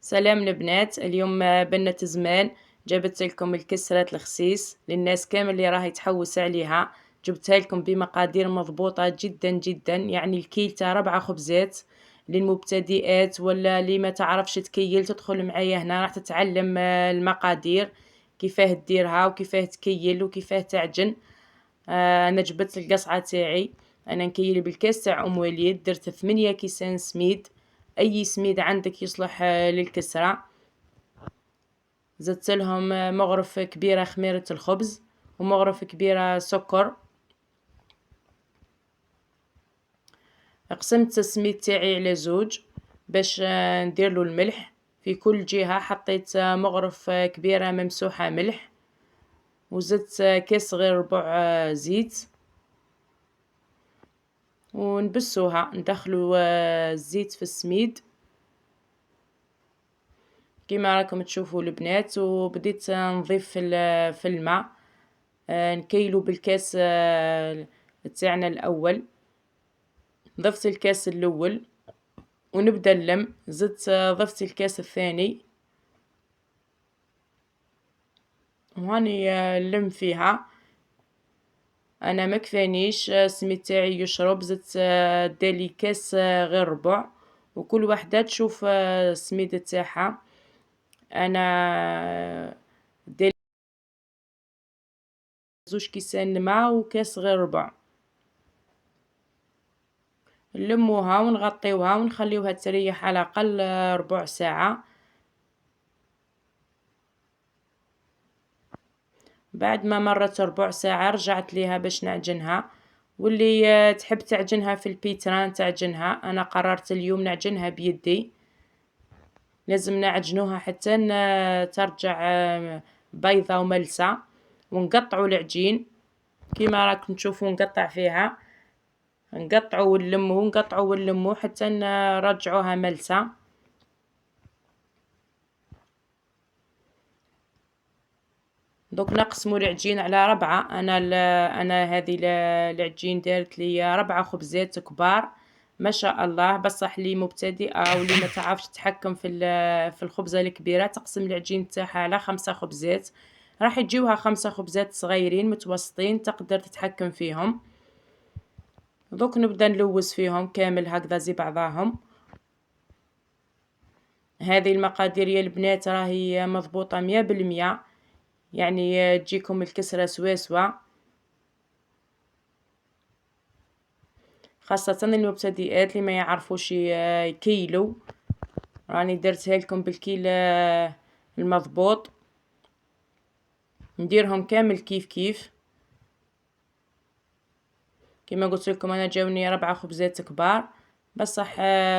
سلام البنات. اليوم بنة زمان جابت لكم الكسرة الخسيس للناس كامل اللي راهي تحوس عليها. جبتها لكم بمقادير مضبوطة جدا جدا، يعني الكيل تاع 4 خبزات. للمبتدئات ولا اللي ما تعرفش تكيل تدخل معايا هنا راح تتعلم المقادير، كيفاه تديرها وكيفاه تكيل وكيفاه تعجن. انا جبت القصعة تاعي، انا نكيل بالكاس تاع ام وليد، درت 8 كيسان سميد، اي سميد عندك يصلح للكسرة. زدت لهم مغرف كبيرة خميرة الخبز ومغرف كبيرة سكر. قسمت السميد تاعي على زوج باش ندير له الملح. في كل جهة حطيت مغرف كبيرة ممسوحة ملح، وزدت كاس غير ربع زيت، ونبسوها ندخلوا الزيت في السميد كما راكم تشوفوا البنات. وبديت نضيف في الماء، نكيلو بالكاس تاعنا الاول. ضفت الكاس الاول ونبدا نلم، زدت ضفت الكاس الثاني وهاني نلم فيها. انا ما كفانيش السميد تاعي يشرب، زدت دالي كاس غير ربع، وكل وحده تشوف السميد تاعها. انا دالي زوج كيسان ماء وكاس غير ربع. نلموها ونغطيوها ونخليوها تريح على الاقل ربع ساعه. بعد ما مرت ربع ساعه رجعت ليها باش نعجنها. واللي تحب تعجنها في البيتران تعجنها، انا قررت اليوم نعجنها بيدي. لازم نعجنوها حتى ترجع بيضة وملسة. ونقطعوا العجين كيما راكم تشوفوا، نقطع فيها، نقطعوا ونلموا نقطعوا ونلموا حتى نرجعوها ملسة. دوك نقسموا العجين على 4. انا هذه العجين دارت لي 4 خبزات كبار ما شاء الله. بصح لي مبتدئه او اللي ما تعرفش تتحكم في الخبزه الكبيره تقسم العجين تاعها على 5 خبزات، راح يجيوها 5 خبزات صغيرين متوسطين تقدر تتحكم فيهم. دوك نبدا نلوز فيهم كامل هكذا زي بعضاهم. هذه المقادير يا البنات راهي مضبوطه 100%، يعني تجيكم الكسرة سوا، خاصة المبتدئات اللي ما يعرفوش يكيلو. راني درتها لكم بالكيل المضبوط. نديرهم كامل كيف كيف كما قلت لكم. انا جاوني 4 خبزات كبار، بصح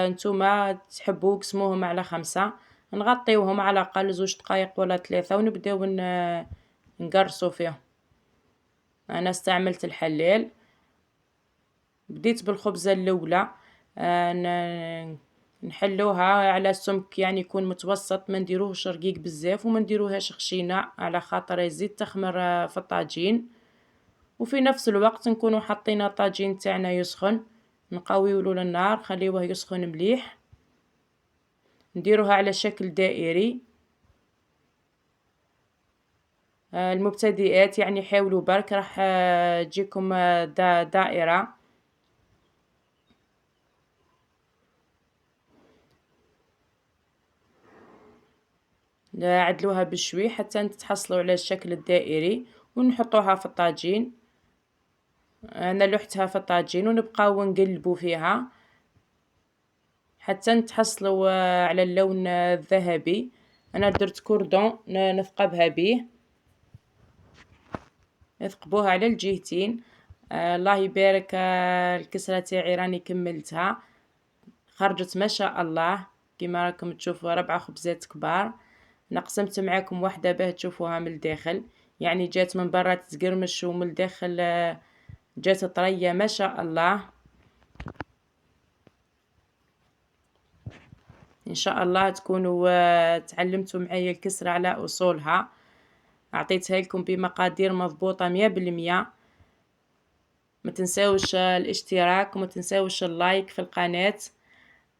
نتوما تحبوا قسموهم على 5. نغطيوهم على الاقل 2 دقائق ولا 3 ونبداو نقرصوا فيهم. انا استعملت الحلال. بديت بالخبزة الاولى، نحلوها على سمك يعني يكون متوسط، ما نديروهش رقيق بزاف وما نديروهاش خشينه على خاطر يزيد تخمر في الطاجين. وفي نفس الوقت نكونوا حاطين الطاجين تاعنا يسخن، نقويو له النار خليوه يسخن مليح. نديروها على شكل دائري. المبتدئات يعني حاولوا برك راح تجيكم دائرة. عدلوها بشوي حتى تتحصلوا على الشكل الدائري ونحطوها في الطاجين. انا لحتها في الطاجين ونبقاو نقلبوا فيها حتى نتحصلوا على اللون الذهبي. انا درت كوردون نثقبها به، نثقبوها على الجهتين. الله يبارك. الكسرة تاعي راني كملتها، خرجت ما شاء الله كما راكم تشوفوا 4 خبزات كبار. انا قسمت معاكم واحده باه تشوفوها من الداخل، يعني جات من برا تقرمش ومن الداخل جات طريه ما شاء الله. ان شاء الله تكونوا تعلمتوا معايا الكسرة على اصولها. اعطيتها لكم بمقادير مضبوطه 100%. ما تنساوش الاشتراك وما تنساوش اللايك في القناه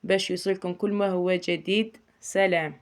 باش يوصلكم كل ما هو جديد. سلام.